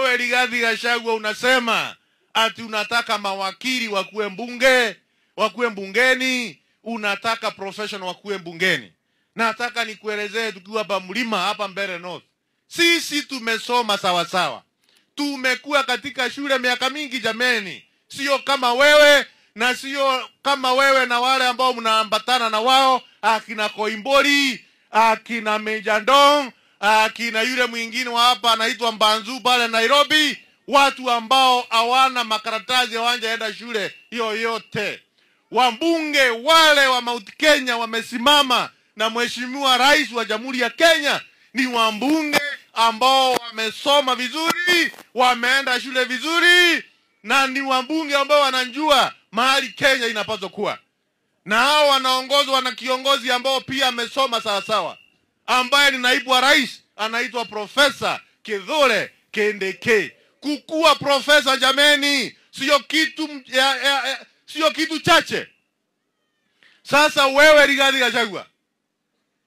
wewe Rigathi Gachagua unasema ati unataka mawakili wakuwe mbungeni, unataka professional wakuwe mbungeni. Nataka nikuelezee tukiwa hapa mlima hapa Mbeere North. Sisi tumesoma sawa sawa. Tumekuwa katika shule miaka mingi jameni. Sio kama wewe na sio kama wewe na wale ambao mnaambatana na wao, akina Koimbori, akina Mejandong, akina yule mwingine wa hapa anaitwa Mbanzu pale Nairobi, watu ambao hawana makaratasi, hawajaenda shule yoyote. Wambunge wale wa Mount Kenya wamesimama na Mheshimiwa Rais wa Jamhuri ya Kenya ni wambunge ambao wamesoma vizuri, wameenda shule vizuri, na ni wambunge ambao wanajua mahali Kenya inapaswa kuwa. Na hao wanaongozwa na kiongozi ambao pia amesoma sawa sawa, ambaye ni naibu wa rais, anaitwa Profesa Kithure Kindiki. Kukua profesa jameni, sio kitu chache. Sasa wewe Rigathi Gachagua,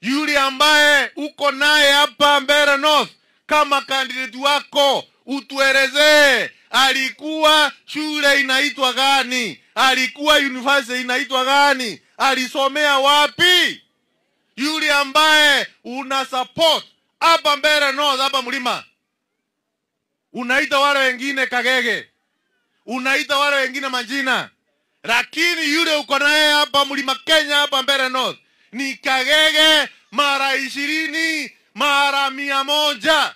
yule ambaye uko naye hapa Mbeere North kama candidate wako, utuelezee alikuwa shule inaitwa gani? Alikuwa university inaitwa gani? Alisomea wapi? Yule ambaye una support hapa Mbeere North hapa mlima, unaita wale wengine Kagege, unaita wale wengine majina, lakini yule uko naye hapa mlima Kenya hapa Mbeere North ni Kagege mara 20 mara 100.